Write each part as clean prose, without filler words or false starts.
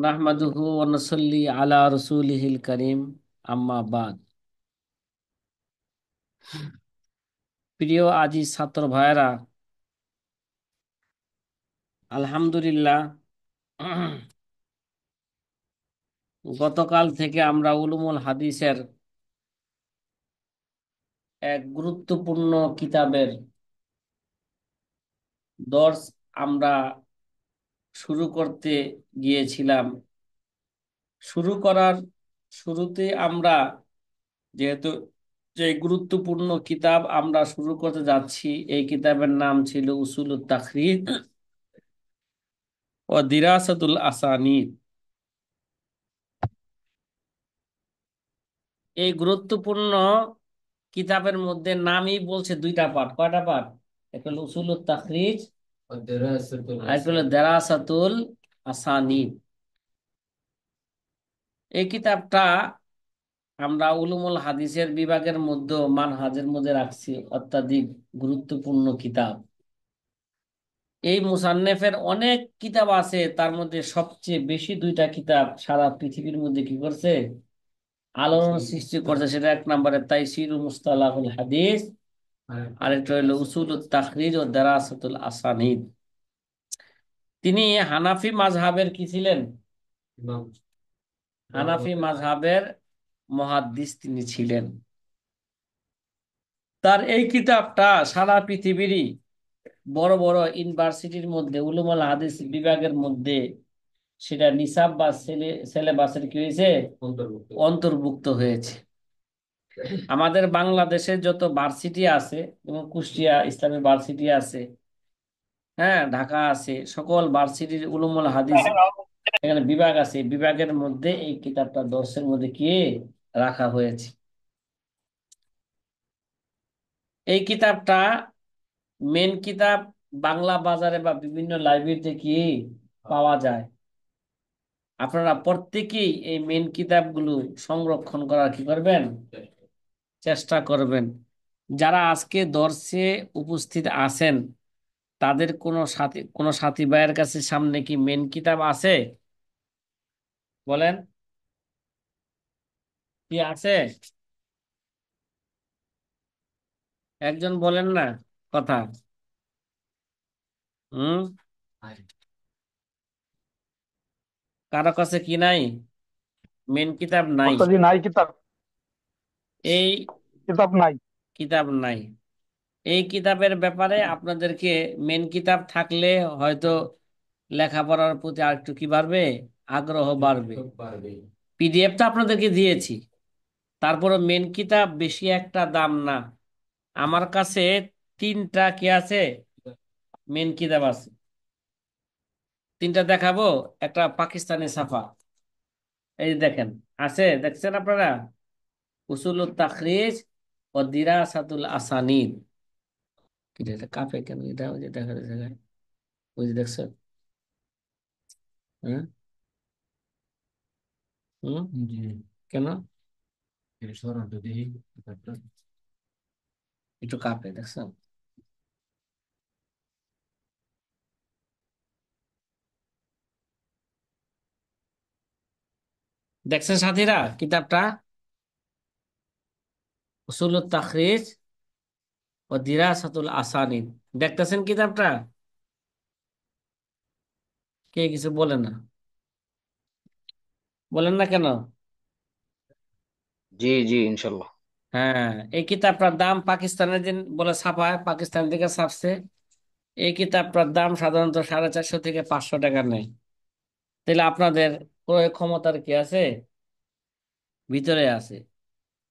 নাহমাদুহু ওয়া নুসাল্লি আলা রাসূলিহিল কারীম আম্মা বাদ। প্রিয় আজি ছাত্র ভাইয়েরা, আলহামদুলিল্লাহ, গতকাল থেকে আমরা উলুমুল হাদিসের এক গুরুত্বপূর্ণ কিতাবের দর্স আমরা শুরু করতে গিয়েছিলাম। শুরু করার শুরুতে আমরা যেহেতু যে গুরুত্বপূর্ণ কিতাব আমরা শুরু করতে যাচ্ছি, এই কিতাবের নাম ছিল উসুলুত তাখরিজ ও দিরাসাতুল আসানিদ। এই গুরুত্বপূর্ণ কিতাবের মধ্যে নামই বলছে দুইটা পার্ট। কয়টা পার্ট? একটা হলো উসুলুত তাখরিজ, আর একটা হলো দিরাসাতুল আসানিদ। এই কিতাবটা আমরা উলুমুল হাদিসের বিভাগের মধ্যে মানহাজের মধ্যে রাখছি, অত্যাধিক গুরুত্বপূর্ণ কিতাব। এই মুসান্নেফের অনেক কিতাব আছে, তার মধ্যে সবচেয়ে বেশি দুইটা কিতাব সারা পৃথিবীর মধ্যে কি করছে, আলোড়ন সৃষ্টি করছে। সেটা এক নম্বরে তাইসিরুল মুস্তালাহুল হাদিস, আরেকটা হলো উসুলুত তাখরিজ ও দারাসাতুল আসানিদ। তিনি হানাফি মাযহাবের কি ছিলেন? হানাফি মাযহাবের মুহাদ্দিস তিনি ছিলেন। তার এই কিতাবটা সারা পৃথিবীরই বড় বড় ইউনিভার্সিটির মধ্যে উলুমুল হাদিস বিভাগের মধ্যে সেটা নিসাব বা সিলেবাসের কি হয়েছে, অন্তর্ভুক্ত হয়েছে। আমাদের বাংলাদেশে যত ভার্সিটি আছে, যেমন কুষ্টিয়া ইসলামী ভার্সিটি আছে, হ্যাঁ, ঢাকা আছে, সকল ভার্সিটির উলুমুল হাদিস এখানে বিভাগ আছে। বিভাগের মধ্যে এই কিতাবটা দর্শের মধ্যে কি রাখা হয়েছে। এই কিতাবটা মেন কিতাব বাংলা বাজারে বা বিভিন্ন লাইব্রেরিতে কি পাওয়া যায়। আপনারা প্রত্যেকেই এই মেন কিতাবগুলো সংরক্ষণ করার কি করবেন, চেষ্টা করবেন। যারা আজকে দর্শে উপস্থিত আছেন, তাদের কোনো সাথী ভাইয়ের কাছে সামনে কি মেন কিতাব আছে? বলেন, কি আছে? একজন বলেন না কথা। হুম, কারো কাছে কি নাই? মেন কিতাব নাই? ওস্তাদি নাই কিতাব। এই কিতাব নাই। কিতাব নাই। এই কিতাবের ব্যাপারে আপনাদেরকে মেন কিতাব থাকলে হয়তো লেখাপড়ার প্রতি আর একটু কি বাড়বে, আগ্রহ বাড়বে। পিডিএফ তো আপনাদেরকে দিয়েছি, তারপরে মেন কিতাব বেশি একটা দাম না। আমার কাছে তিনটা কি আছে, মেন কিতাব আছে। তিনটা দেখাবো। একটা পাকিস্তানি ছাপা, এই যে দেখেন, আছে, দেখছেন আপনারা? উসুলুত তাখরিজ ও দিরাসাতুল আসানিদ। কি রে, এটা কাঁপে কেন? এটা ওই যে দেখা যাচ্ছে, ওই যে দেখছো? হ্যাঁ। হুম। কেন একটু কাঁপে, দেখছো? দেখছেন সাথীরা কিতাবটা? উসুলুত তাখরিজ ও দিরাসাতুল আসানিদ, দেখতেছেন কিতাবটা? কে কিছু বলে না? বলেন না কেন? জি জি ইনশাল্লাহ। হ্যাঁ, এই কিতাবটার দাম পাকিস্তানের দিন বলে ছাপায়, পাকিস্তান থেকে ছাপছে। এই কিতাবটার দাম সাধারণত 450 থেকে 500 টাকা নেয়। তাহলে আপনাদের ক্রয় ক্ষমতার কি আছে, ভিতরে আছে।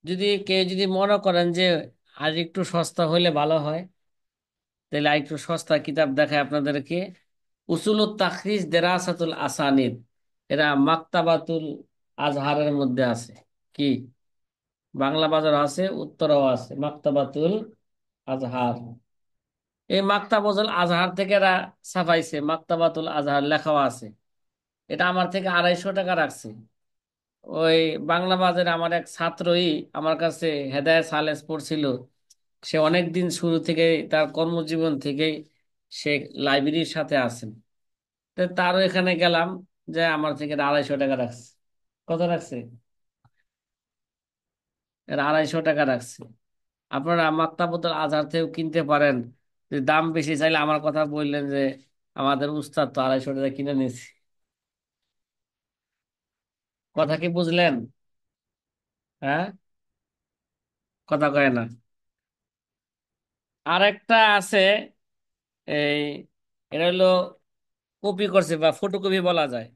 যদি কেউ যদি মনে করেন যে আর একটু সস্তা হইলে ভালো হয়, তাহলে আর একটু সস্তা কিতাব দেখায় আপনাদেরকে। উসুলুত তাখরিজ দেরাসাতুল আসানিদ, এরা মাকতাবাতুল আজহারের মধ্যে আছে। কি, বাংলা বাজার আছে, উত্তরাও আছে, মাকতাবাতুল আজহার। এই মাকতাবাতুল আজহার থেকে এরা ছাপাইছে, মাকতাবাতুল আজহার লেখাও আছে। এটা আমার থেকে 250 টাকা রাখছে। ওই বাংলা বাজারে আমার এক ছাত্রই আমার কাছে হেদায়েত সালেস পড়ছিল। সে অনেক দিন শুরু থেকে, তার কর্মজীবন থেকেই সে লাইব্রেরির সাথে আছেন। তো তারও এখানে গেলাম, যে আমার থেকে এটা 250 টাকা রাখছে। কত রাখছে? এর 250 টাকা রাখছে। আপনারা মাত্রা বোতল আজহার থেকেও কিনতে পারেন। যদি দাম বেশি চাইলে আমার কথা বললেন যে আমাদের উস্তাদ তো 250 টাকা কিনে নিয়েছি। কথা কি বুঝলেন? হ্যাঁ, কথা কয় না। আর একটা আছে, এই এটা হলো কপি করছে বা ফটোকপি বলা যায়।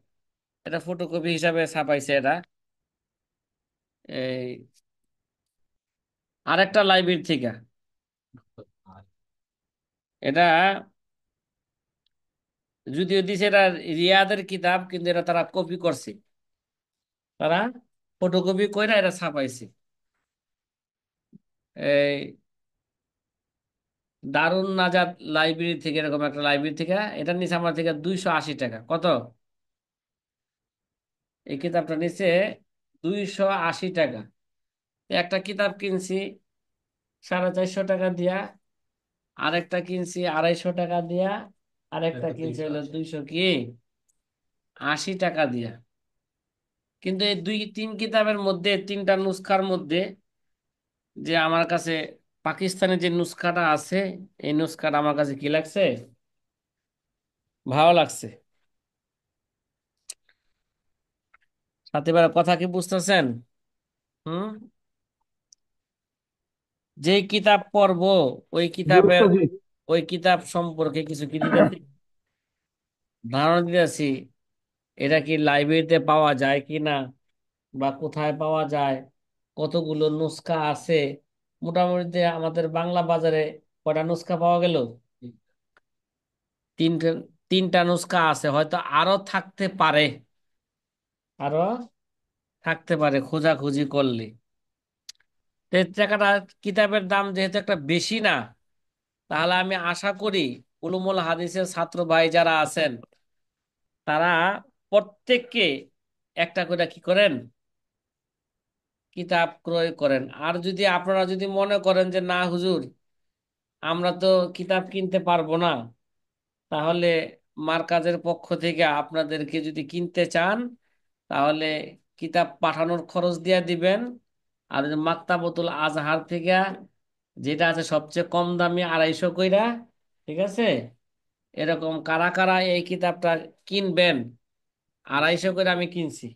এটা ফটোকপি হিসাবে ছাপাইছে এটা। এই আরেকটা লাইব্রেরি থেকে এটা, যদিও দিছে এটা রিয়াদের কিতাব, কিন্তু এটা তারা কপি করছে। তারা ফটোকপি কইরা এটা ছাপাইছে। এই দারুন নাজাত লাইব্রেরি থেকে, এরকম একটা লাইব্রেরি থেকে এটা নিচে আমার থেকে 280 টাকা। কত? এই কিতাবটা নিচে 280 টাকা। একটা কিতাব কিনছি 450 টাকা দিয়া, আরেকটা কিনছি 250 টাকা দিয়া, আরেকটা কিনছি হলো 280 টাকা দিয়া। কিন্তু এই দুই তিন কিতাবের মধ্যে, তিনটা নুসখার মধ্যে, যে আমার কাছে পাকিস্তানের যে নুসখাটা আছে, এই নুসখাটা আমার কাছে কি লাগছে, ভালো লাগছে। সাথে কথা কি বুঝতেছেন? হুম। যে কিতাব পড়বো ওই জি কিতাবের, ওস্তাদ জি। ওই কিতাব সম্পর্কে কিছু কি দিতেছি, ধারণা দিতেছি। এটা কি লাইব্রেরিতে পাওয়া যায় কি না, বা কোথায় পাওয়া যায়, কতগুলো নুসখা আছে। মোটামুটি আমাদের বাংলা বাজারে কয়টা নুসখা পাওয়া গেল? তিনটা। তিনটা নুসখা আছে, হয়তো আরো থাকতে পারে, আরো থাকতে পারে খোঁজাখুঁজি করলে। তো এই টাকাটা, কিতাবের দাম যেহেতু একটা বেশি না, তাহলে আমি আশা করি উলুমুল হাদিসের ছাত্র ভাই যারা আছেন, তারা প্রত্যেককে একটা করে কি করেন, কিতাব ক্রয় করেন। আর যদি আপনারা যদি মনে করেন যে না হুজুর, আমরা তো কিতাব কিনতে পারবো না, তাহলে মার্কাজের পক্ষ থেকে আপনাদেরকে যদি কিনতে চান, তাহলে কিতাব পাঠানোর খরচ দিয়ে দিবেন। আর যে মাক্তাবতুল আজহার থেকে যেটা আছে সবচেয়ে কম দামি, 250 কইরা, ঠিক আছে? এরকম কারা কারা এই কিতাবটা কিনবেন? 250 করে আমি কিনছি।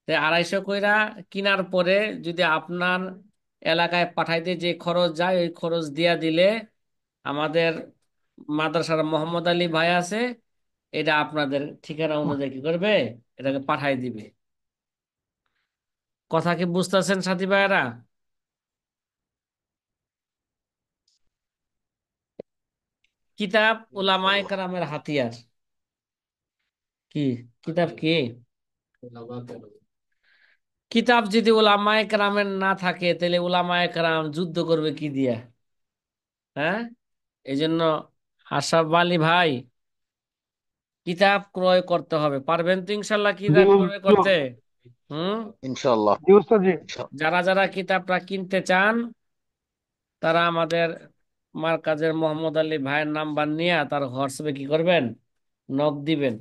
তো 250 কইরা কিনার পরে যদি আপনার এলাকায় পাঠাইতে যে খরচ যায়, ওই খরচ দিয়া দিলে আমাদের মাদ্রাসার মোহাম্মদ আলী ভাই আছে, এটা আপনাদের ঠিকানা অনুযায়ী কি করবে, এটাকে পাঠাই দিবে। কথা কি বুঝতেছেন সাথী ভাইয়েরা? কিতাব উলামায়ে কেরামের হাতিয়ার। কি? কিতাব কি? কিতাব যদি উলামায়ে কেরামের না থাকে, তাহলে উলামায়ে কেরাম যুদ্ধ করবে কি দিয়া? হ্যাঁ, এই জন্য আশরাফ আলী ভাই, কিতাব ক্রয় করতে হবে। পারবেন তো ইনশাল্লাহ জি কিতাব ক্রয় জি করতে? হুম। ইনশাল্লাহ। জি ওস্তাদ জি। যারা যারা কিতাবটা কিনতে চান, তারা আমাদের মার্কাজের মোহাম্মদ আলী ভাইয়ের নাম্বার নিয়ে তার হোয়াটসঅ্যাপে কি করবেন, নক দিবেন।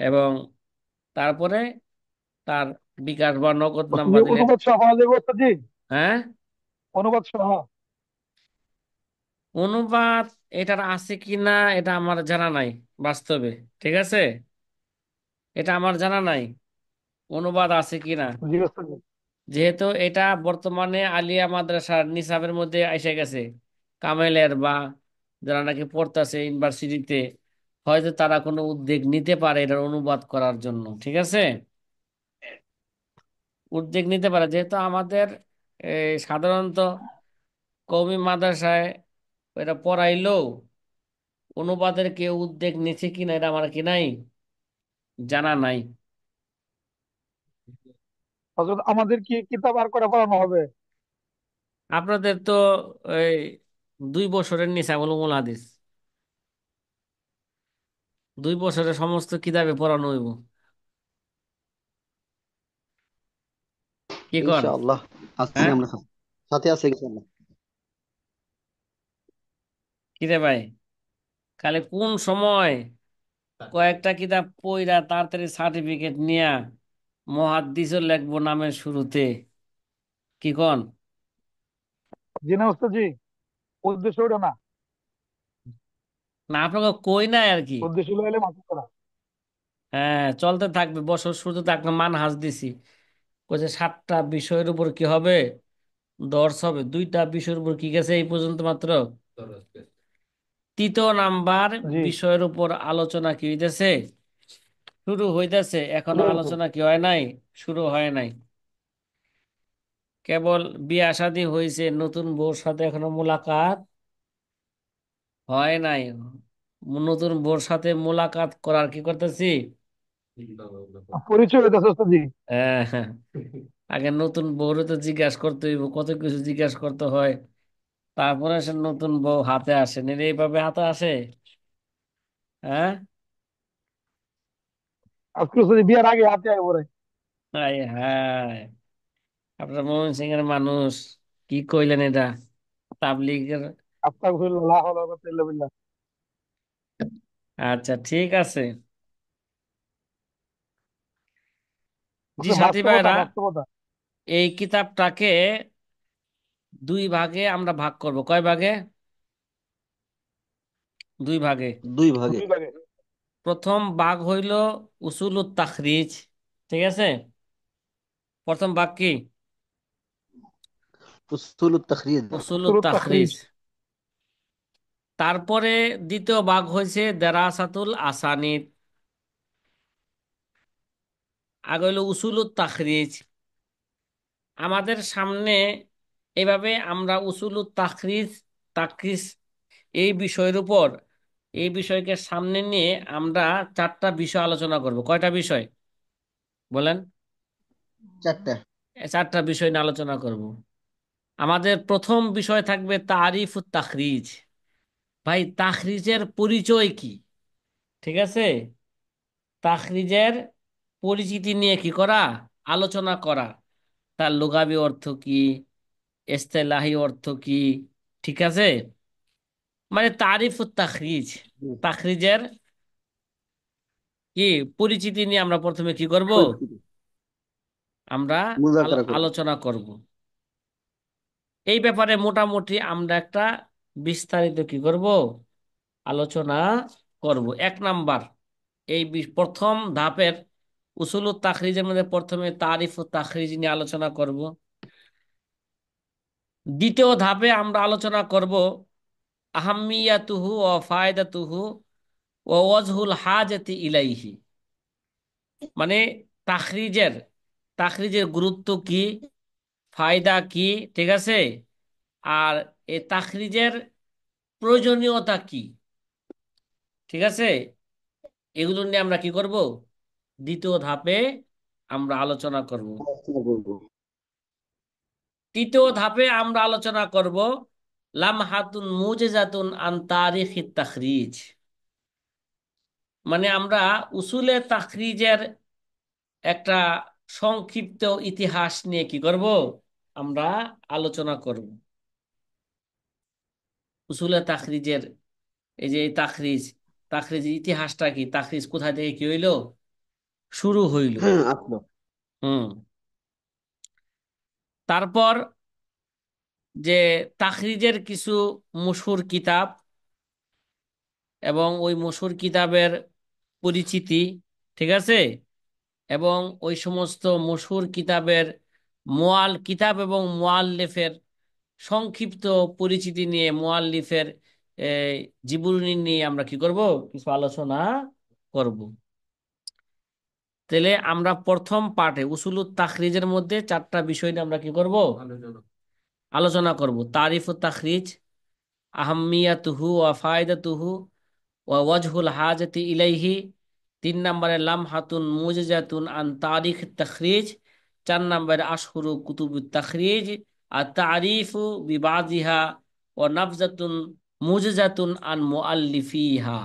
এবং তারপরে তার বিকাশ বা নগদ ওস্তাদ জি নাম্বার দিলে। অনুবাদ সহ পাওয়া যাবে ওস্তাদ জি? হ্যাঁ, অনুবাদ সহ। অনুবাদ এটার আছে কি না এটা আমার জানা নাই বাস্তবে। ঠিক আছে, এটা আমার জানা নাই অনুবাদ আছে কি না। জি ওস্তাদ জি। যেহেতু এটা বর্তমানে আলিয়া মাদ্রাসার নিসাবের মধ্যে এসে গেছে, কামেলের বা যারা নাকি পড়তেছে ইউনিভার্সিটিতে, হয়তো তারা কোনো উদ্যোগ নিতে পারে এটার অনুবাদ করার জন্য। ঠিক আছে, উদ্যোগ নিতে পারে, যেহেতু আমাদের সাধারণত কওমি মাদ্রাসায় এটা পড়াইলো, অনুবাদের কেউ উদ্যোগ নিচ্ছে কিনা এটা আমার কি নাই, জানা নাই। হযরত আমাদের কি কিতাব আর করে পড়ানো হবে? আপনাদের তো এই 2 বছরের নিচে উলুমুল হাদিস, 2 বছরের সমস্ত কিতাবে পড়ানো হইব। কি কন? ইনশাআল্লাহ আসছি হ্যাঁ, আমরা সাথে, সাথে আছি ইনশাআল্লাহ। কিরে ভাই, কালে কোন সময় কয়েকটা কিতাব পইরা তাড়াতাড়ি সার্টিফিকেট নিয়া মুহাদ্দিসও লিখবো নামের শুরুতে, কি কন? জি না ওস্তাদ জি, উদ্দেশ্য ওটা না। না, আপনাকে কই নাই আর কি। উদ্দেশ্য হলে মাফ করা। হ্যাঁ, চলতে থাকবে, বছর শুরুতে একটা মানহাজ দিছি, কইছে 7টা বিষয়ের উপর কি হবে, দর্শ হবে। 2টা বিষয়ের উপর কি গেছে এই পর্যন্ত মাত্র। তৃতীয় নাম্বার জি। বিষয়ের উপর আলোচনা কি হইতেছে, শুরু হইতেছে, এখনো শুরু হয়েছে। আলোচনা কি হয় নাই, শুরু হয় নাই। কেবল বিয়া শাদী হয়েছে, নতুন বউর সাথে এখনো মোলাকাত হয় নাই। নতুন বউর সাথে মোলাকাত করার কি করতেছি। পরিচয় হইতেছে ওস্তাদ জি। হ্যাঁ, হ্যাঁ। আগে নতুন বউরে তো জিজ্ঞাসা করতে হইব, কত কিছু জিজ্ঞাসা করতে হয়, তারপরে সে নতুন বউ হাতে আসে। নিলে এইভাবে হাতে আসে? হ্যাঁ। আজকে ওস্তাদ জি বিয়ার আগে হাতে আয় পরে। হাই হাই, আপনার মোহন সিং এর মানুষ, কি কইলেন এটা, তাবলিগের। আস্তাগফিরুল্লাহ, লা হাওলা ওয়ালা কুওয়াতা ইল্লা বিল্লাহ। আচ্ছা, ঠিক আছে। জি ওস্তাদ সাথী বাস্তবতা, ভাইরা, বাস্তবতা। এই কিতাবটাকে 2 ভাগে আমরা ভাগ করব। কয় ভাগে? 2 ভাগে। 2 ভাগে। 2 ভাগে। প্রথম ভাগ হইল উসুলুত তাখরিজ, ঠিক আছে? প্রথম ভাগ কি? উসুলুত তাখরিজ। উসুলুত সুরত তাখরিজ। তাখরিজ। তারপরে দ্বিতীয় ভাগ হয়েছে দারাসাতুল আসানিদ। আগে হইল উসুলুত তাখরিজ। আমাদের সামনে এইভাবে আমরা উসুলুত তাখরিজ, তাখরিজ এই বিষয়ের উপর, এই বিষয়কে সামনে নিয়ে আমরা 4টা বিষয় আলোচনা করব। কয়টা বিষয় বলেন? 4টা। 4টা বিষয় নিয়ে আলোচনা করব। আমাদের প্রথম বিষয় থাকবে তারিফ ও তাখরিজ। ভাই, তাখরিজের পরিচয় কি, ঠিক আছে? তাখরিজের পরিচিতি নিয়ে কি করা, আলোচনা করা। তার লুগাবি অর্থ কি, ইস্তেলাহি অর্থ কি, ঠিক আছে? মানে তারিফ ও তাখরিজ, হুম, তাখরিজের কি পরিচিতি নিয়ে আমরা প্রথমে কি করব, পরিচিতি। আমরা মুযাকারা করব। আলোচনা করব। এই ব্যাপারে মোটামুটি আমরা একটা বিস্তারিত কি করব, আলোচনা করব। 1 নাম্বার, এই প্রথম ধাপের উসুলুত তাখরিজের মধ্যে প্রথমে তারিফ ও তাখরিজ নিয়ে আলোচনা করব। দ্বিতীয় ধাপে আমরা আলোচনা করব আহাম্মিয়াতুহু ও ফায়দাতুহু ও ওয়াজহুল হাজাতি ইলাইহি। মানে তাখরিজের, তাখরিজের গুরুত্ব কি, ফায়দা কি, ঠিক আছে? আর এই তাখরিজের প্রয়োজনীয়তা কি, ঠিক আছে? এগুলো নিয়ে আমরা কি করব, দ্বিতীয় ধাপে আমরা আলোচনা করব। আলোচনা করব। তৃতীয় ধাপে আমরা আলোচনা করব লামহাতুন মুজিজাতুন আন তারিখিত তাখরিজ। মানে আমরা উসুলে তাখরিজের একটা সংক্ষিপ্ত ইতিহাস নিয়ে কি করব, আমরা আলোচনা করব। উসুলে তাখরিজের এই যে এই তাখরিজ, তাখরিজের ইতিহাসটা কি, তাখরিজ কোথা থেকে কি হইলো, শুরু হইল। হ্যাঁ, আসলো। হুম। তারপর যে তাখরিজের কিছু মশহুর কিতাব এবং ওই মশহুর কিতাবের পরিচিতি, ঠিক আছে? এবং ওই সমস্ত মশহুর কিতাবের কিতাব এবং মুআল্লিফের সংক্ষিপ্ত পরিচিতি নিয়ে, মুআল্লিফের এই, জীবনী নিয়ে আমরা কি করব, কিছু আলোচনা করব। তাহলে আমরা প্রথম পার্টে উসুলুত তাখরিজের মধ্যে 4টা বিষয় নিয়ে আমরা কি করব, আলোচনা করব। তারিফ ও তাখরিজ, আহাম্মিয়াতুহু ওয়া ফায়দাতুহু ওয়া ওয়াজহুল হাজাতি ইলাইহি। 3 নম্বরে লামহাতুন মুজিজাতুন আন তারিখ তাখরিজ। 4 নম্বরে আশহুরু কুতুবুত তাখরিজ আর তারিফু বিবাদিহা ও নাবজাতুন মুজিজাতুন আন মুআল্লিফিহা।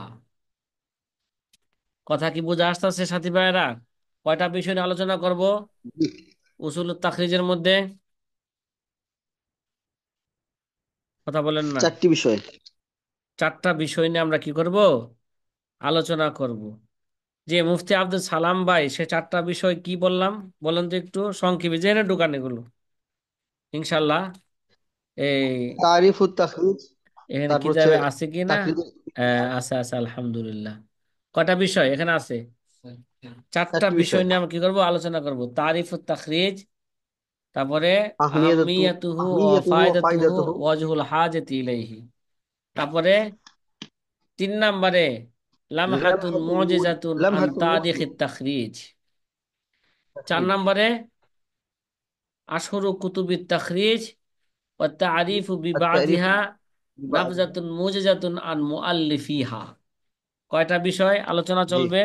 কথা কি বোঝা আসতেছে সাথী ভাইয়েরা? কয়টা বিষয় নিয়ে আলোচনা করব উসুল তাখরিজের মধ্যে? কথা বলেন না। 4টি বিষয়। 4টা বিষয় নিয়ে আমরা কি করব, আলোচনা করব। যে মুফতি আব্দুল সালাম ভাই সে চারটা বিষয় কি বললাম বলেন তো একটু সংক্ষেপে, জেনে ঢুকান এগুলো ইনশাল্লাহ। এই তারিফ তাখরিজ, এখানে তারপর হচ্ছে কিতাবে আছে কি না? তাকরিজের আছে আছে আলহামদুলিল্লাহ। কয়টা বিষয় এখানে আছে? চারটা চারটি বিষয় বিষয়। নিয়ে আমরা কি করবো, আলোচনা করব। তারিফ ও তাখরিজ, তারপরে আহমিয়াতু আহমিয়াতুহু ও আহমিয়াতুহু ওয়া ফায়দাতুহু ফায়দাতুহু। ওয়াজহুল হাজাতি ইলাইহি। তারপরে 3 নম্বরে লামহাতুন লামহাতুল মুজিজাতুন আন লামহাতুল তারিখিত মুসলিম। তাখরিজ। 4 তাখরিজ। নম্বরে আশহুরু কুতুবিত তাখরিজ ওয়া তারিফু التعريف বিবাদিহা ببعض নাবজাতুন মুজিজাতুন আন মুআল্লিফিহা। কয়টা বিষয় আলোচনা জি, চলবে?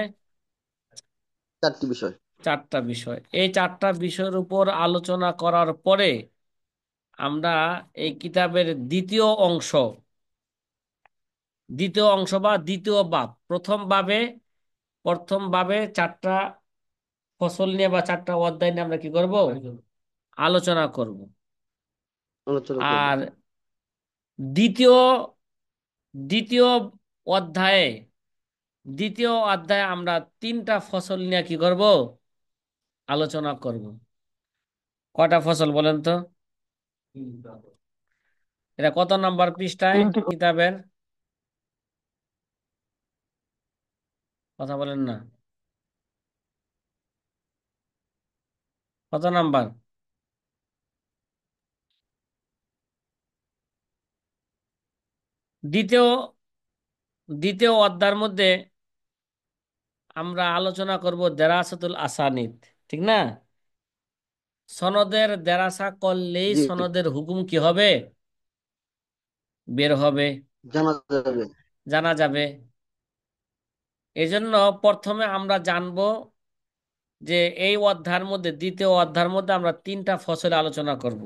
চারটি বিষয়। 4টা বিষয়। এই 4টা বিষয়ের উপর আলোচনা করার পরে আমরা এই কিতাবের দ্বিতীয় অংশ বা দ্বিতীয় বাব, প্রথম বাবে 4টা ফসল নিয়ে বা 4টা অধ্যায় নিয়ে আমরা কি করব, আলোচনা করব। আলোচনা করব। আর দ্বিতীয় দ্বিতীয় অধ্যায়ে দ্বিতীয় অধ্যায়ে আমরা 3টা ফসল নিয়ে কি করব, আলোচনা করব। কয়টা ফসল বলেন তো? এটা কত নাম্বার পৃষ্ঠায় তিনটি। কিতাবের? কথা বলেন না। কত নাম্বার? দ্বিতীয় দ্বিতীয় অধ্যায়ের মধ্যে আমরা আলোচনা করব দেরাসাতুল আসানিদ, ঠিক না? সনদের দেরাসা করলেই জি, সনদের হুকুম কি হবে, বের হবে, জানা যাবে। জানা যাবে। এজন্য প্রথমে আমরা জানব যে এই অধ্যায়ের মধ্যে, দ্বিতীয় অধ্যায়ের মধ্যে আমরা 3টা ফসল আলোচনা করব।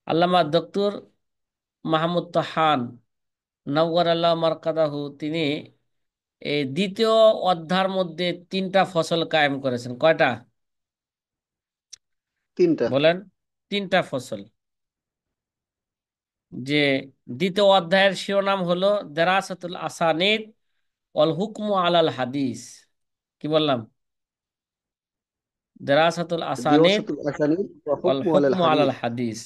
আল্লামা ডক্টর মাহমুদ তাহান নওয়ার আল্লাহ মারকাদাহু তিনি এই দ্বিতীয় অধ্যায়ের মধ্যে 3টা ফসল কায়েম করেছেন। কয়টা তিনটা। বলেন? 3টা ফসল। যে দ্বিতীয় অধ্যায়ের শিরোনাম হলো দেরাসাতুল আসানিদ অল হুকমু আলাল হাদিস। কি বললাম? দেরাসাতুল আসানিদ দিওসাতুল আসানিদ ওয়া অল হুকমু আলাল হুকমু আলাল হাদিস। হাদিস।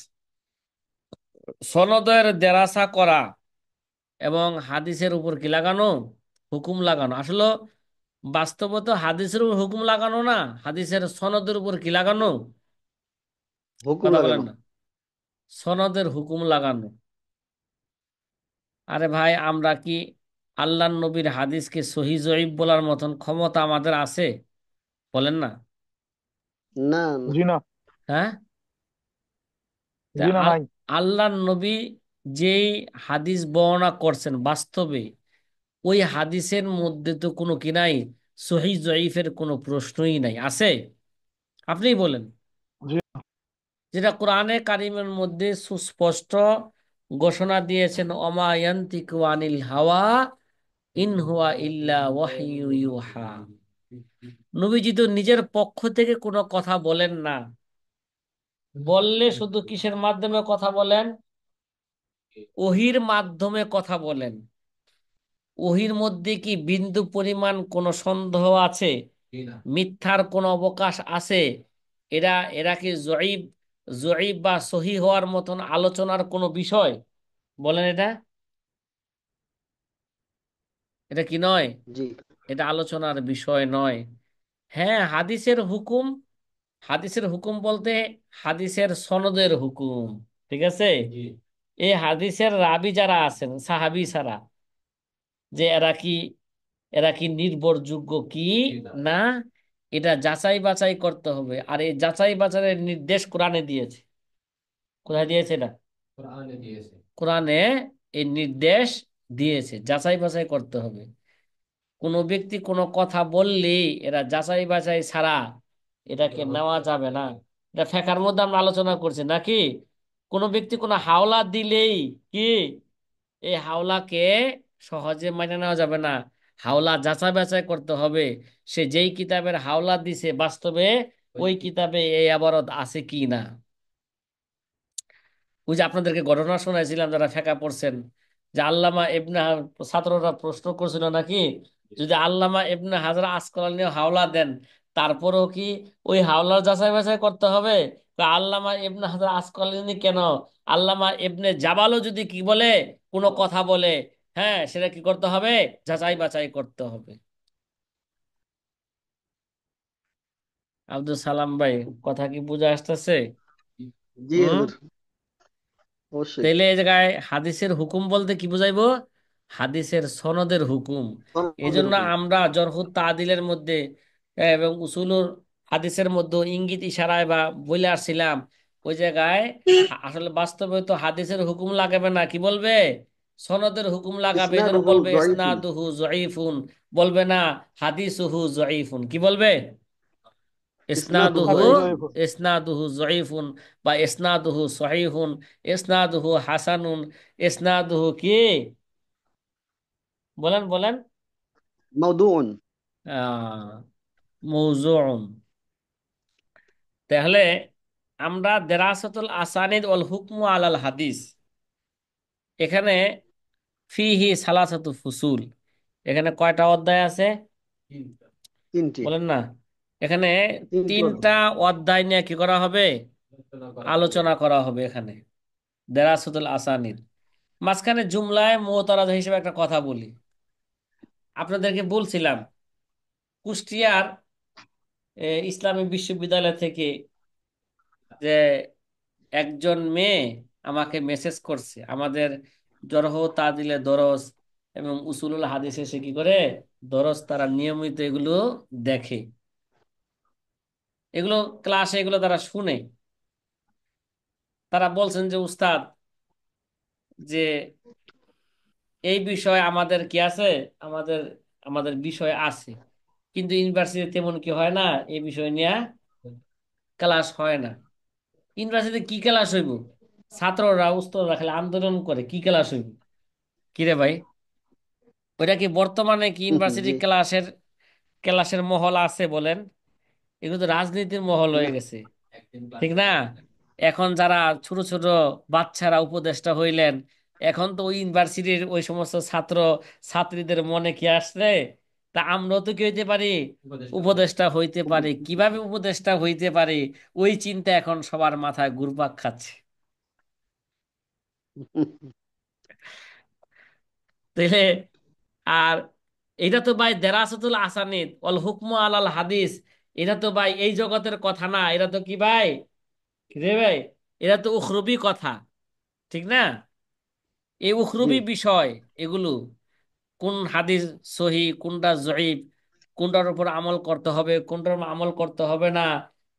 সনদের দেরাসা করা এবং হাদিসের উপর কি লাগানো, হুকুম লাগানো। আসলে বাস্তবত হাদিসের উপর হুকুম লাগানো না, হাদিসের সনদের উপর কি লাগানো, হুকুম কথা বলেন লাগানো। না, সনদের হুকুম লাগানো। আরে ভাই, আমরা কি আল্লাহর নবীর হাদিসকে সহি জয়ীফ বলার মতন ক্ষমতা আমাদের আছে? বলেন না। না, না। জি না। হ্যাঁ, তা জি না, নাই। আল্লাহর নবী যেই হাদিস বর্ণনা করছেন বাস্তবে, ওই হাদিসের মধ্যে তো কোনো কি নাই, সহি জয়ীফের কোনো প্রশ্নই নাই। আছে? আপনিই বলেন। জি। যেটা কোরআনে কারিমের মধ্যে সুস্পষ্ট ঘোষণা দিয়েছেন, ওমা ইয়ান্তিকু আনিল হাওয়া ইন হুয়া ইল্লা ওয়াহয়ু ইউহা। নবীজি তো নিজের পক্ষ থেকে কোনো কথা বলেন না, বললে শুধু কিসের মাধ্যমে কথা বলেন, ওহির মাধ্যমে কথা বলেন। ওহির মধ্যে কি বিন্দু পরিমাণ কোনো সন্দেহ আছে, মিথ্যার কোনো অবকাশ আছে? এরা এরা কি জয়ীব জয়ীব বা সহি হওয়ার মতন আলোচনার কোনো বিষয়? বলেন এটা, এটা কি নয়? জি, এটা আলোচনার বিষয় নয়। হ্যাঁ, হাদিসের হুকুম বলতে হাদিসের সনদের হুকুম, ঠিক আছে? এই হাদিসের রাবি যারা আছেন সাহাবী ছাড়া, যে এরা কি নির্ভরযোগ্য কি না, এটা যাচাই বাছাই করতে হবে। আর এই যাচাই বাছাইয়ের নির্দেশ কোরআনে দিয়েছে। কোথায় দিয়েছে এটা? কোরআনে এই নির্দেশ দিয়েছে, যাচাই বাছাই করতে হবে। কোনো ব্যক্তি কোনো কথা বললেই এরা যাচাই বাছাই ছাড়া এটাকে নেওয়া যাবে না। এটা ফেকার মধ্যে আমরা আলোচনা করছি নাকি? কোনো ব্যক্তি কোনো হাওলা দিলেই কি এই হাওলাকে সহজে মেনে নেওয়া যাবে না। হাওলা যাচাই বাছাই করতে হবে। সে যেই কিতাবের হাওলা দিছে বাস্তবে ওই কিতাবে এই আবারত আছে কি না। ওই যে আপনাদেরকে ঘটনা শোনাইছিলাম যারা ফেকা পড়ছেন, যে আল্লামা ইবনে ছাত্ররা প্রশ্ন করছিল নাকি, যদি আল্লামা ইবনে হাজার আসকালানি হাওলা দেন, তারপরেও কি ওই হাওলার যাচাই বাছাই করতে হবে? বা আল্লামা ইবনে হাজার আসকালানি কেন, আল্লামা ইবনে জাবালও যদি কি বলে, কোনো কথা বলে, হ্যাঁ, সেটা কি করতে হবে? যাচাই বাছাই করতে হবে। আব্দুল সালাম ভাই, কথা কি বুঝে আসতেছে? জি হুম। হুজুর, অবশ্যই। তাইলে এই জায়গায় হাদিসের হুকুম বলতে কি বুঝাইবো? হাদিসের সনদের হুকুম। এই সনদের জন্য হুকুম। আমরা জরহুত তাদিলের মধ্যে এবং উসুলুল হাদিসের মধ্যে ইঙ্গিত ইশারায় বা বলে আসছিলাম, ওই জায়গায় আসলে বাস্তবে তো হাদিসের হুকুম লাগাবে না, কি বলবে? সনদের হুকুম লাগাবে। এই জন্য ইসনাদুহু বলবে যায়িফুন। ইসনাদুহু যঈফুন, বলবে না হাদিসুহু যঈফুন। কি বলবে? ইসনাদুহু ইসনাদুহু, হাদিস যায়িফুন। জয়ীফ। ইসনাদুহু যঈফুন, বা ইসনাদুহু সহিহুন, ইসনাদুহু হাসানুন, ইসনাদুহু কি? বলেন বলেন। মাওদুউন। আহ মৌজুউন। তাহলে আমরা দেরাসাতুল আসানিদ ওয়াল হুকমু আলাল হাদিস, এখানে ফিহি সালাসাতু ফুসুল, এখানে কয়টা অধ্যায় আছে? তিনটি। বলেন না। এখানে তিনটি তিনটা অধ্যায়। অধ্যায় নিয়ে কি করা হবে? আলোচনা করা হবে এখানে, দেরাসাতুল আসানিদ। মাঝখানে জুমলায় মুতারাদ হিসেবে একটা কথা বলি। আপনাদেরকে বলছিলাম কুষ্টিয়ার ইসলামী বিশ্ববিদ্যালয় থেকে যে একজন মেয়ে আমাকে মেসেজ করছে, আমাদের জরহ তাদিলে দরস এবং উসুলুল হাদিসে সে কি করে দরস, তারা নিয়মিত এগুলো দেখে, এগুলো ক্লাসে এগুলো তারা শুনে। তারা বলছেন যে উস্তাদ, যে এই বিষয় আমাদের কি আছে, আমাদের আমাদের বিষয় আছে, কিন্তু ইউনিভার্সিটি তেমন কি হয় না, এই বিষয় নিয়ে ক্লাস হয় না। ইউনিভার্সিটিতে কি ক্লাস হইব? ছাত্ররা উস্তাদরা খালি আন্দোলন করে, কি ক্লাস হইব? কিরে ভাই, ওইটা কি বর্তমানে কি ইউনিভার্সিটি জি। ক্লাসের ক্লাসের মহল আছে বলেন? এগুলো তো রাজনীতির মহল হয়ে না। গেছে, ঠিক না? এখন যারা ছোট ছোট বাচ্চারা উপদেষ্টা হইলেন, এখন তো ওই ইউনিভার্সিটির ওই সমস্ত ছাত্র ছাত্রীদের মনে কি আসছে, তা আমরাও তো কি হইতে পারি, উপদেষ্টা হইতে পারি। কিভাবে উপদেষ্টা হইতে পারি, ওই চিন্তা এখন সবার মাথায় ঘুরপাক খাচ্ছে। তাইলে আর এটা তো ভাই দেরাসাতুল আসানিদ অল হুকমু আলাল হাদিস, এটা তো ভাই এই জগতের কথা না, এটা তো কি ভাই, রে ভাই, এটা তো উখরবি কথা, ঠিক না? এই জি। উখরবি বিষয় এগুলো, কোন হাদিস সহি, কোনটা জয়ীফ, কোনটার উপর আমল করতে হবে, কোনটার উপর আমল করতে হবে না,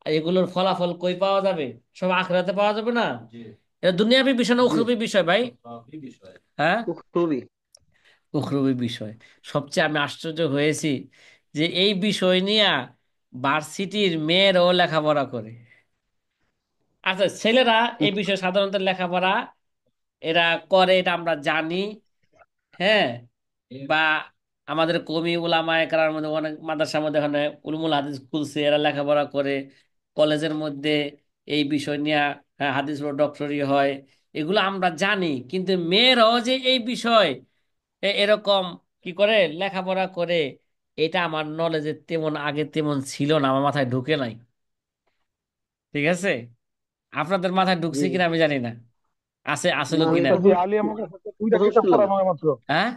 আর এগুলোর ফলাফল কই পাওয়া যাবে? সব আখেরাতে পাওয়া যাবে না? এটা দুনিয়াবি বিষয় না জি। উখরবি বিষয় ভাই? হ্যাঁ, খুবই। উখরবি বিষয়। সবচেয়ে আমি আশ্চর্য হয়েছি যে এই বিষয় নিয়ে ভার্সিটির মেয়েরাও লেখাপড়া করে। আচ্ছা, ছেলেরা এই বিষয়ে সাধারণত লেখাপড়া এরা করে, এটা আমরা জানি, হ্যাঁ। বা আমাদের কওমি উলামায়ে কেরামের মধ্যে অনেক মাদ্রাসার মধ্যে এখানে উলুমুল হাদিস খুলছে, এরা লেখাপড়া করে। কলেজের মধ্যে এই বিষয় নিয়ে হাদিস ডক্টরি হয়, এগুলো আমরা জানি। কিন্তু মেয়েরাও যে এই বিষয় এরকম কি করে লেখাপড়া করে, এটা আমার নলেজে তেমন আগে তেমন ছিল না, আমার মাথায় ঢুকে নাই। ঠিক আছে, আপনাদের মাথায় জি। ঢুকছে কিনা আমি জানি না, আছে আসলে না, আমি কিনা। জি, প্রথম আলী আমার কাছে দুইটা প্রথম কিতাব শুনলাম। পড়ানো হয় মাত্র। হ্যাঁ,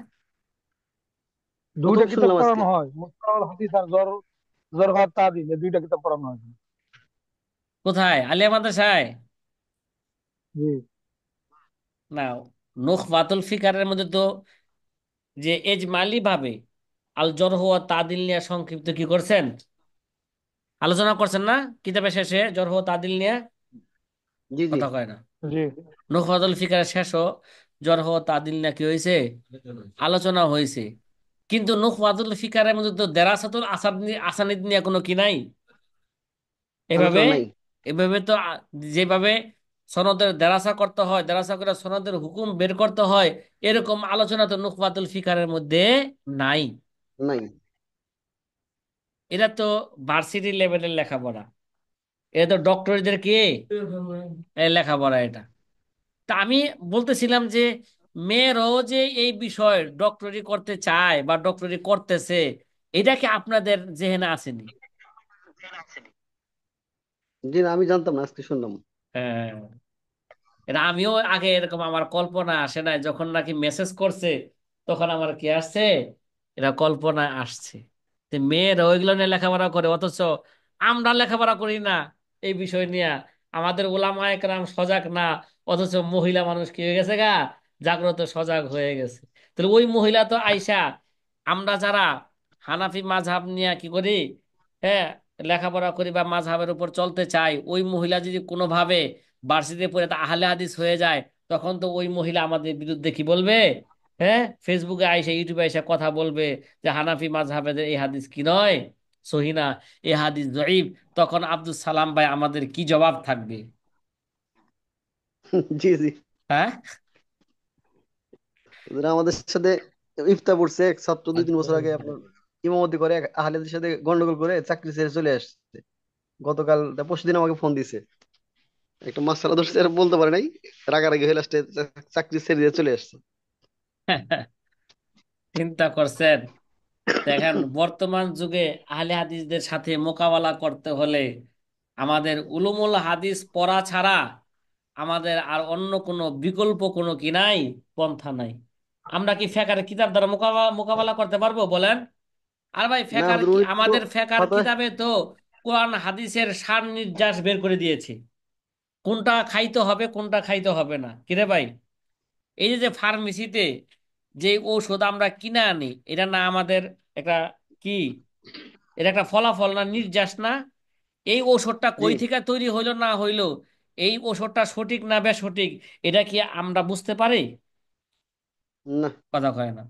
দুইটা প্রথম কিতাব শুনলাম আজকে। পড়ানো হয়, মুস্তালাহুল হাদিস আর জরহাত তাদিল, এই দুইটা কিতাব পড়ানো হয়। কোথায়? আলিয়া মাদ্রাসায়? জি। না, নুখবাতুল ফিকারের মধ্যে তো যে এজমালি ভাবে আল জরহ ওয়া তাদিল নিয়ে সংক্ষিপ্ত কি করছেন, আলোচনা করছেন না কিতাবের শেষে, জরহ ওয়া তাদিল নিয়ে? জি জি। কথা কয় না। জি। নুখবাতুল ফিকারের শেষও জরহ ওয়া তাদিল নিয়ে কি হয়েছে, আলোচনা হয়েছে। কিন্তু নুখবাতুল ফিকারের মধ্যে তো দেরাসাতুল আসানিদ নিয়ে কোনো কি নাই এভাবে। আলোচনা নাই। এভাবে তো যেভাবে সনদের দেরাসা করতে হয়, দেরাসা করে সনদের হুকুম বের করতে হয়, এরকম আলোচনা তো নুখবাতুল ফিকারের মধ্যে নাই। নাই। এটা তো ভার্সিটি লেভেলের লেখাপড়া, এটা তো ডক্টরদের কি লেখাপড়া এটা। তা আমি বলতেছিলাম যে মেয়েরও যে এই বিষয় ডক্টরি করতে চায় বা ডক্টরি করতেছে, এটা কি আপনাদের জেহেনে আসেনি? জি না, আমি জানতাম না, আজকে শুনলাম। হ্যাঁ, এটা আমিও আগে এরকম আমার কল্পনা আসে নাই, যখন নাকি মেসেজ করছে তখন আমার কি আসছে, এটা কল্পনা আসছে। তো মেয়েরা ওইগুলো নিয়ে লেখাপড়া করে, অথচ আমরা লেখাপড়া করি না এই বিষয় নিয়ে। আমাদের ওলামায়ে কেরাম সজাগ না, অথচ মহিলা মানুষ কি হয়ে গেছে গা, জাগ্রত সজাগ হয়ে গেছে। তাহলে ওই মহিলা তো আইসা, আমরা যারা হানাফি মাযহাব নিয়ে কি করি, হ্যাঁ, লেখাপড়া করি বা মাযহাবের উপর চলতে চাই, ওই মহিলা যদি কোনোভাবে ভার্সিটিতে পড়ে তা আহলে হাদিস হয়ে যায়, তখন তো ওই মহিলা আমাদের বিরুদ্ধে কি বলবে, হ্যাঁ, ফেসবুকে আইসা ইউটিউবে আইসা কথা বলবে যে হানাফি মাযহাবের এই হাদিস কি নয়, সহি না, এই হাদিস জয়ীফ। তখন আব্দুল সালাম ভাই আমাদের কি জবাব থাকবে? জি জি। হ্যাঁ। ওদের আমাদের সাথে ইফতা পড়ছে এক ছাত্র 2-3 বছর আগে, আপনার ইমামতি করে এক আহলেদের সাথে গন্ডগোল করে চাকরি ছেড়ে চলে আসছে। গতকাল পরশুদিন আমাকে ফোন দিছে, একটা মাসালা ধরছে, আর বলতে পারে নাই, রাগারাগি হয়ে লাস্টে চাকরি ছেড়ে দিয়ে চলে আসছে। চিন্তা করছেন? দেখেন, বর্তমান যুগে আহলে হাদিসদের সাথে মোকাবেলা করতে হলে আমাদের উলুমুল হাদিস পড়া ছাড়া আমাদের আর অন্য কোনো বিকল্প কোনো কি নাই, পন্থা নাই। আমরা কি ফেকার কিতাব দ্বারা মোকাবেলা মোকাবেলা করতে পারবো বলেন? আর ভাই না ফেকার হুজুর, কি, উনি তো আমাদের ফেকার ফাতোয়া। কিতাবে তো কোরআন হাদিসের সার নির্যাস বের করে দিয়েছে, কোনটা খাইতে হবে কোনটা খাইতে হবে না। কিরে ভাই, এই যে যে ফার্মেসিতে যে ঔষধ আমরা কিনে আনি, এটা না আমাদের একটা কি, এটা একটা ফলাফল না, নির্যাস না? এই ঔষধটা জি। কই থেকে তৈরি হইলো না হইলো, এই ঔষধটা সঠিক না বেসঠিক, এটা কি আমরা বুঝতে পারি? না। কথা কয় না।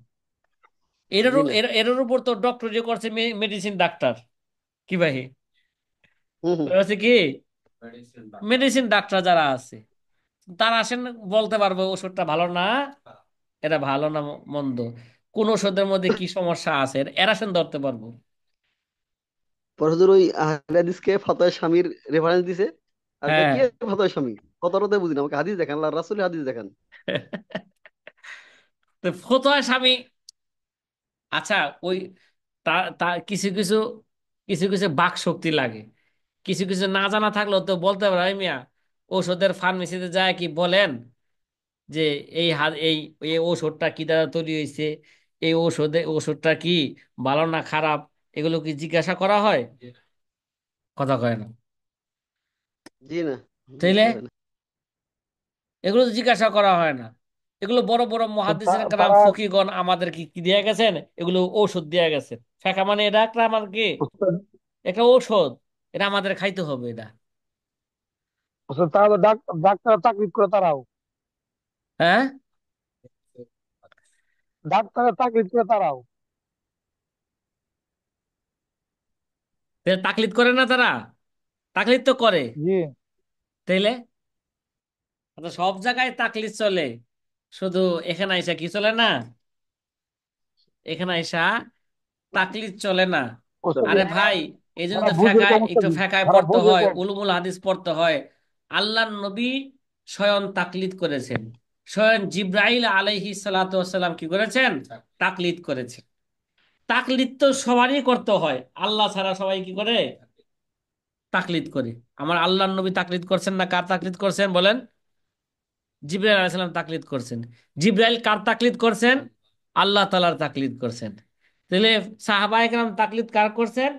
জি না। এর উপর তো ডক্টর যে করছে, মেডিসিন ডাক্তার, কি ভাই, হুম হুম। ওরা হচ্ছে কি মেডিসিন ডাক্তার যারা আছে, তারা আসেন বলতে পারবো ওষুধটা ভালো না, এটা ভালো না মন্দ, কোন ওষুধের মধ্যে কি সমস্যা আছে, এরা আসেন ধরতে পারবো। পরে হুজুর ওই আহলে হাদিসকে ফাতোয়া স্বামীর রেফারেন্স দিছে। আর হ্যাঁ। কি ফাতোয়া স্বামী, কথাটাতে বুঝি না, আমাকে হাদিস দেখান, আল্লাহ রাসূলের হাদিস দেখান। তো ফতোয়া স্বামী, আচ্ছা, ওই তা তা কিছু কিছু কিছু কিছু বাক শক্তি লাগে, কিছু কিছু না জানা থাকলেও তো বলতে পারে, "এই মিয়া, ঔষধের ফার্মেসিতে যায় কি বলেন যে এই এই এই ঔষধটা কি দ্বারা তৈরি হয়েছে, এই ওষুধটা কি ভালো না খারাপ, এগুলো কি জিজ্ঞাসা করা হয়?" কথা কয় না। জি না, তাইলে জিজ্ঞেস করে না। এগুলো তো জিজ্ঞাসা করা হয় না। এগুলো বড় বড় তো মুহাদ্দিসিন কালাম তারা ফকিহগণ আমাদের কি কি দিয়ে গেছেন, এগুলো ঔষধ দিয়ে গেছেন। ফেকা মানে এটা একটা আমার কি, ওস্তাদ, একটা ঔষধ, এটা আমাদের খাইতে হবে এটা। তারা তো ডাক্তার চাকরি করে তারাও, হ্যাঁ, ডাক্তারের চাকরি করে তারাও। তাকলিদ করে না তারা? তাকলিদ তো করে। জি। তাইলে আচ্ছা, সব জায়গায় তাকলিদ চলে, শুধু এখানে আইসা কি চলে না, এখানে আইসা তাকলিদ চলে না। ওস্তাদ, আরে ভাই, এই জন্য তারা তো বুঝে ফেকায় কম একটু ওস্তাদ, ফেকায় তারা পড়তে বুঝে হয়, কম। উলুমুল হাদিস পড়তে হয়। আল্লাহর নবী স্বয়ং তাকলিদ করেছেন, স্বয়ং জিব্রাইল আলাইহিস সালাতু ওয়াসসালাম কি করেছেন, তাকলিদ করেছেন। তাকলিদ তো সবারই করতে হয়, আল্লাহ ছাড়া সবাই কি করে, তাকলিদ করে। আমার আল্লাহর নবী তাকলিদ করছেন না, কার তাকলিদ করছেন বলেন? জিব্রাইল আলাইহিস সালাম তাকলিদ করছেন। জিব্রাইল কার তাকলিদ করছেন? আল্লাহ তাআলার তাকলিদ করছেন। তাহলে সাহাবায়ে কেরাম তাকলিদ কার করছেন?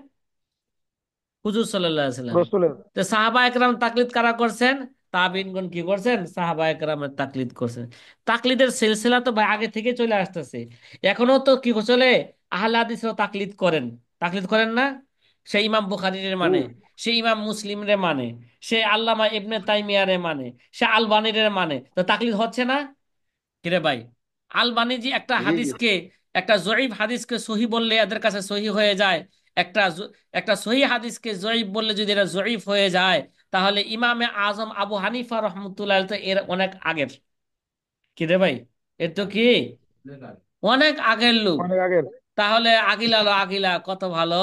হুজুর সাল্লাল্লাহু আলাইহি সাল্লাম। রসুলের। তো সাহাবা একরাম তাকলিদ কারা করছেন? তাবিনগণ কি করছেন, সাহাবা একরামের তাকলিদ করছেন। তাকলিদের সিলসিলা তো ভাই আগে থেকে চলে আসতেছে, এখনো তো কি চলে, আহলে হাদিসও তাকলিদ করেন। তাকলিদ করেন না? সে ইমাম বুখারীর মানে, হুম। সে ইমাম মুসলিমরে মানে, সে আল্লামা ইবনে তাইমিয়ারে মানে, সে আলবানীরে মানে, তো তাকলিদ হচ্ছে না? কিরে ভাই, আলবানী জি একটা জি জি। হাদিসকে, একটা জয়ীফ হাদিসকে সহি বললে এদের কাছে সহি হয়ে যায়, একটা একটা সহি হাদিসকে জয়ীফ বললে যদি এটা জয়ীফ হয়ে যায়, তাহলে ইমামে আজম আবু হানিফা রহমতুল্লাহ তো এর অনেক আগের। কিরে ভাই, এর তো কি অনেক আগের লোক। অনেক আগের। তাহলে আগিলা লো আগিলা কত ভালো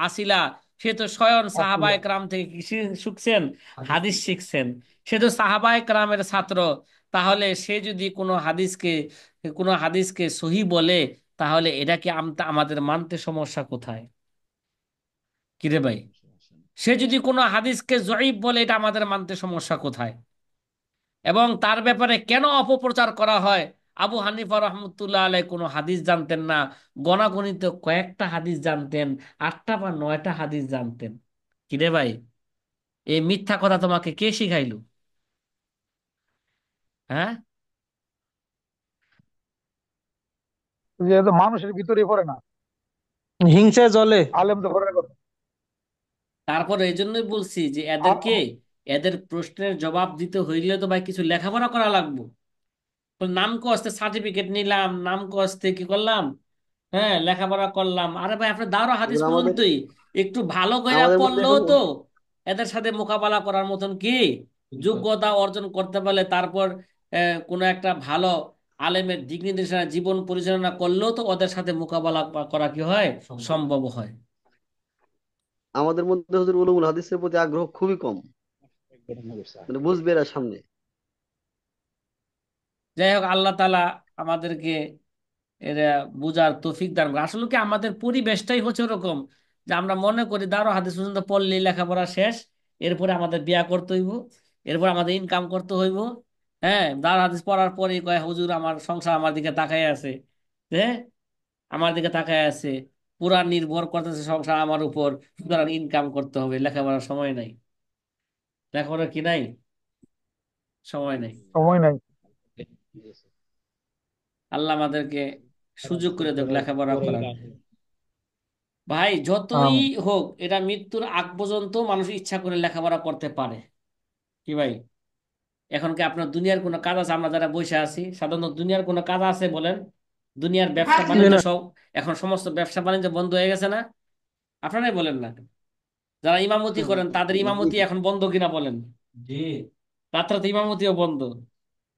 আসিলা, সে তো স্বয়ং সাহাবা আসছিল। একরাম থেকে কি শিখছেন, হাদিস শিখছেন। সে তো সাহাবা একরামের ছাত্র। তাহলে সে যদি কোনো হাদিসকে সহি বলে, তাহলে এটা কি আমাদের মানতে সমস্যা কোথায়? কিরে ভাই, সে যদি কোনো হাদিসকে জয়ীফ বলে, এটা আমাদের মানতে সমস্যা কোথায়? এবং তার ব্যাপারে কেন অপপ্রচার করা হয়? আবু হানিফা রহমতুল্লাহ আলাই কোনো হাদিস জানতেন না, গণাগণিত কয়েকটা হাদিস জানতেন, 8টা বা 9টা হাদিস জানতেন। কিরে ভাই, এই মিথ্যা কথা তোমাকে কে শিখাইলো? হ্যাঁ? যেহেতু মানুষের ভিতরে পড়ে না, হিংসে জলে। আলেম তো পড়ার কথা। তারপর এই জন্যই বলছি যে আর এদের প্রশ্নের জবাব দিতে হইলে তো ভাই কিছু লেখাপড়া করা লাগবে। তো নাম কস্তে সার্টিফিকেট নিলাম, নাম কস্তে কি করলাম, হ্যাঁ লেখাপড়া করলাম। আরে ভাই, আপনার দাওরা হাদিস এগুলো আমাদের পর্যন্তই একটু ভালো করে আমাদের মধ্যে পড়লেও এখন তো এদের সাথে মোকাবেলা করার মতন কি যোগ্যতা অর্জন করতে পারলে, তারপর কোনো একটা ভালো আলেমের দিক নির্দেশনা জীবন পরিচালনা করলেও তো ওদের সাথে মোকাবেলা করা কি হয়, সম্ভব হয়। আমাদের মধ্যে হুজুর উলুমুল হাদিসের প্রতি আগ্রহ খুবই কম, মানে বুঝবে এরা সামনে। যাই হোক, আল্লাহ তাআলা আমাদেরকে এরা বুঝার তৌফিক দান করে। আসলে কি আমাদের পরিবেশটাই হচ্ছে ওরকম যে আমরা মনে করি দারো হাদিস পর্যন্ত পড়লেই লেখাপড়া শেষ, এরপরে আমাদের বিয়া করতে হইব, এরপর আমাদের ইনকাম করতে হইব। হ্যাঁ, দারো হাদিস পড়ার পরেই কয় হুজুর আমার সংসার আমার দিকে তাকায় আছে, হ্যাঁ, আমার দিকে তাকায় আছে, পুরা নির্ভর করতেছে সংসার আমার উপর, সুতরাং ইনকাম করতে হবে, লেখাপড়ার সময় নাই। লেখাপড়া কি নাই? সময় নাই। সময় নাই। আল্লাহ আমাদেরকে সুযোগ করে দেখ লেখাপড়া করার। ভাই যতই আমিন। হোক, এটা মৃত্যুর আগ পর্যন্ত মানুষ ইচ্ছা করে লেখাপড়া করতে পারে। কি ভাই, এখন কি আপনার দুনিয়ার কোনো কাজ আছে? আমরা যারা বসে আছি, সাধারণত দুনিয়ার কোনো কাজ আছে বলেন? দুনিয়ার ব্যবসা জি বাণিজ্য না। সব, এখন সমস্ত ব্যবসা বাণিজ্য বন্ধ হয়ে গেছে না? আপনারাই বলেন না। যারা ইমামতি করেন তাদের ইমামতি এখন বন্ধ কিনা বলেন? জি। রাত্রে তো ইমামতিও বন্ধ।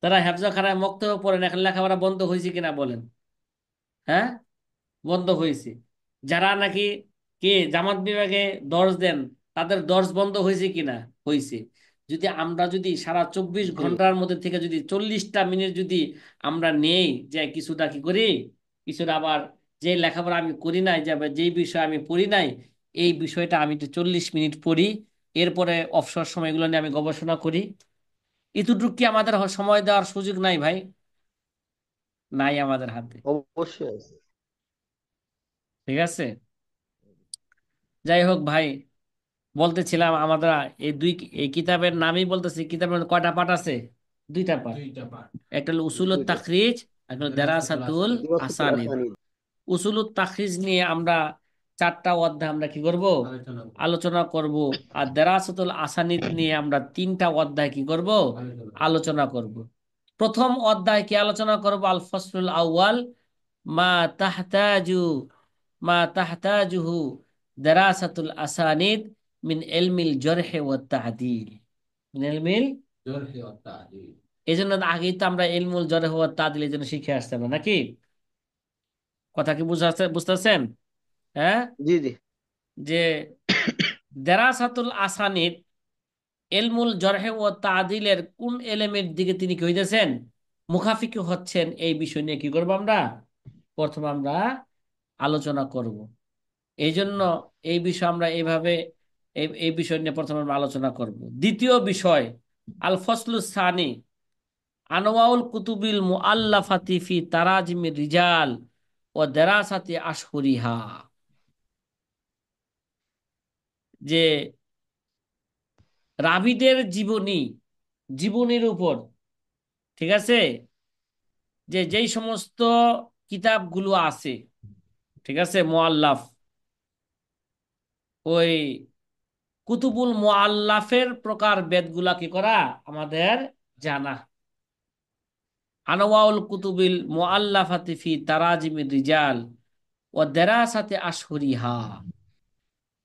যারা হেফজা খানায় মক্তব্য পড়েন, এখন লেখাপড়া বন্ধ হয়েছে কিনা বলেন? হ্যাঁ, বন্ধ হয়েছে। যারা নাকি জামাত বিভাগে দর্জ দেন, তাদের দর্জ বন্ধ হয়েছে কিনা? হয়েছে। যদি সারা 24 ঘন্টার মধ্যে থেকে যদি 40টা মিনিট যদি আমরা নেই, যে কিছুটা কি করি, কিছুটা আবার যে লেখাপড়া আমি করি নাই, যে যেই বিষয় আমি পড়ি নাই, এই বিষয়টা আমি একটু 40 মিনিট পড়ি, এরপরে অবসর সময়গুলো নিয়ে আমি গবেষণা করি, এতটুকু কি আমাদের সময় দেওয়ার সুযোগ নাই ভাই? নাই আমাদের হাতে। অবশ্যই আছে। ঠিক আছে, যাই হোক ভাই, বলতেছিলাম আমরা এই কিতাবের নামই বলতেছি, কিতাবের মধ্যে কয়টা পার্ট আছে? 2টা পার্ট। একটা হলো উসুলুত দুইটা। তাখরিজ, একটা হলো দেরাসাতুল দিবাসতুল আসানিদ। আসানি। উসুলুত তাখরিজ নিয়ে আমরা 4টা অধ্যায় আমরা কি করব, আলোচনা করব। আর দেরাসাতুল আসানিদ নিয়ে আমরা 3টা অধ্যায় কি করব, আলোচনা করব। প্রথম অধ্যায় কি আলোচনা করব? আল ফসলুল আউয়াল, মা তাহতাজু মা তাহতাজুহু দারাসাতুল আসানিদ মিন ইলমিল জারহ ওয়াত তা'দীল। মিন ইলমিল, এই জন্য আগেই তো আমরা ইলমুল জারহ ওয়াত তা'দীল এই জন্য শিখে আসছি আমরা, নাকি? কথা কি বুঝতেছেন? হ্যাঁ, জি জি। যে দারাসাতুল আসানিদ, ইলমুল জারহ ওয়াত তা'দীলের কোন এলেমের দিকে তিনি কি হইতেছেন, মুখাফিকি হচ্ছেন, এই বিষয় নিয়ে কি করব আমরা, প্রথম আমরা আলোচনা করব। এই জন্য এই বিষয় আমরা এইভাবে এই বিষয় নিয়ে প্রথমে আমরা আলোচনা করব। দ্বিতীয় বিষয়, আল ফসলুস সানি, আনওয়াউল কুতুবিল মুআল্লাফাতি ফি তারাজিমির রিজাল ও দারাসাতি আশহুরিহা। যে রাবিদের জীবনীর উপর, ঠিক আছে, যেই সমস্ত কিতাবগুলো আছে, ঠিক আছে, মুআল্লাফ, ওই কুতুবুল মুআল্লাফের প্রকার বেদগুলা কি করা আমাদের জানা। আনওয়াউল কুতুবিল মুআল্লাফাতি ফি তারাজিমির রিজাল ও দেরাসাতে আশহুরিহা,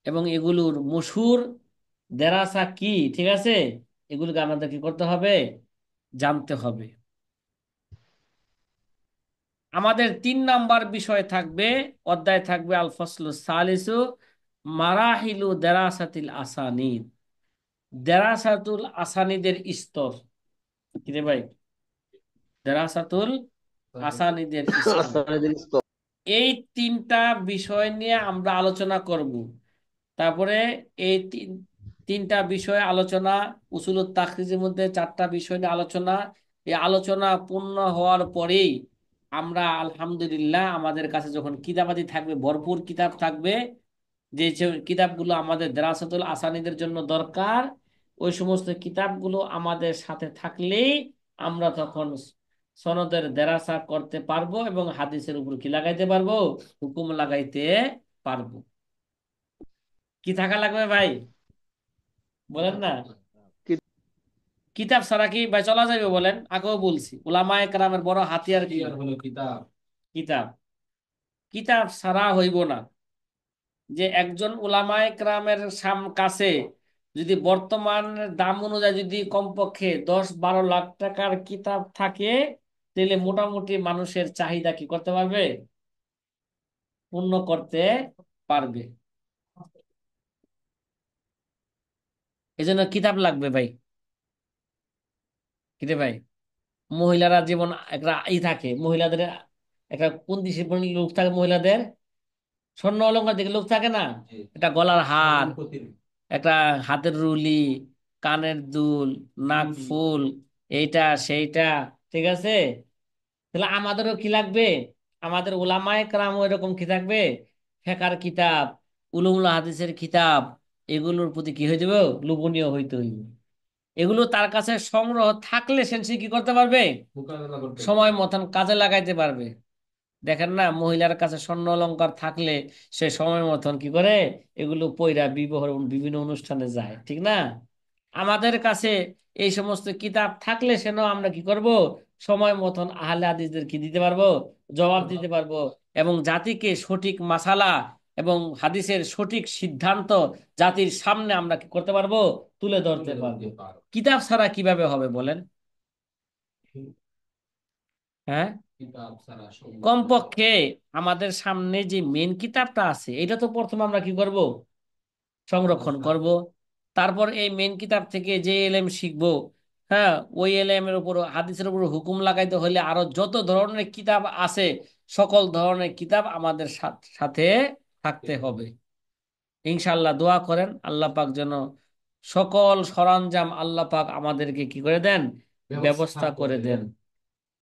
এবং এগুলোর মশহুর দেরাসা কি, ঠিক আছে, এগুলোকে আমাদের কি করতে হবে, জানতে হবে। আমাদের 3 নাম্বার বিষয় থাকবে, অধ্যায় থাকবে আল ফসলু সালিসু, মারাহিলু দেরাসাতিল আসানিদ, দেরাসাতুল আসানিদের স্তর। কি রে ভাই, দেরাসাতুল আসানিদের স্তর। আসানিদের স্তর। এই তিনটা বিষয় নিয়ে আমরা আলোচনা করব। তারপরে এই তিনটা বিষয় আলোচনা, উসুলুত তাখরিজের মধ্যে চারটা বিষয় নিয়ে আলোচনা। এই আলোচনা পূর্ণ হওয়ার পরেই আমরা আলহামদুলিল্লাহ আমাদের কাছে যখন কিতাবাদি থাকবে, ভরপুর কিতাব থাকবে, যে যে কিতাবগুলো আমাদের দেরাসাতুল আসানিদের জন্য দরকার, ওই সমস্ত কিতাবগুলো আমাদের সাথে থাকলেই আমরা তখন সনদের দেরাসা করতে পারবো এবং হাদিসের উপর কি লাগাইতে পারবো, হুকুম লাগাইতে পারবো। কি থাকা লাগবে ভাই, বলেন না? কি- কিতাব ছাড়া কি ভাই চলা যাবে বলেন? আগেও বলছি, উলামায়ে কেরামের বড় হাতিয়ার কি? কিতাব। কিতাব ছাড়া হইব না। যে একজন উলামায়ে কেরামের কাছে যদি বর্তমান দাম অনুযায়ী যদি কমপক্ষে 10-12 লাখ টাকার কিতাব থাকে, তাহলে মোটামুটি মানুষের চাহিদা কি করতে পারবে, পূর্ণ করতে পারবে। এই জন্য কিতাব লাগবে ভাই। কিরে ভাই, মহিলারা যেমন একটা থাকে, মহিলাদের একটা কোন দিশে লোক থাকে, মহিলাদের স্বর্ণ অলংকার দিকে লোক থাকে না, একটা গলার হার, একটা হাতের রুলি, কানের দুল, নাক ফুল, এইটা সেইটা, ঠিক আছে? তাহলে আমাদেরও কি লাগবে? আমাদের উলামায়ে কেরাম এরকম কি থাকবে, ফিকহের কিতাব, উলুমুল হাদিসের কিতাব, এগুলোর প্রতি কি হয়ে যাবে, লোভনীয় হইতে হইবে। এগুলো তার কাছে সংগ্রহ থাকলে সে কি করতে পারবে, সময় মতন কাজে লাগাইতে পারবে। দেখেন না, মহিলার কাছে স্বর্ণ অলংকার থাকলে সে সময় মতন কি করে, এগুলো পইরা বিবাহ বিভিন্ন অনুষ্ঠানে যায়, ঠিক না? আমাদের কাছে এই সমস্ত কিতাব থাকলে সেন আমরা কি করব, সময় মতন আহলে হাদিসদের কি দিতে পারবো, জবাব দিতে পারবো, এবং জাতিকে সঠিক মাসালা এবং হাদিসের সঠিক সিদ্ধান্ত জাতির সামনে আমরা কি করতে পারবো, তুলে ধরতে পারবো। কিতাব ছাড়া কিভাবে হবে বলেন? হ্যাঁ, কমপক্ষে আমাদের সামনে যে মেন কিতাবটা আছে, এটা তো প্রথমে আমরা কি করব, সংরক্ষণ করব। তারপর এই মেন কিতাব থেকে যে এলেম শিখবো, হ্যাঁ, ওই এলেমের উপর হাদিসের উপর হুকুম লাগাইতে হলে আরো যত ধরনের কিতাব আছে, সকল ধরনের কিতাব আমাদের সাথে থাকতে হবে। ইনশাআল্লাহ দোয়া করেন আল্লাহ পাক যেন সকল সরঞ্জাম আল্লাহ পাক আমাদেরকে কি করে দেন, ব্যবস্থা করে দেন।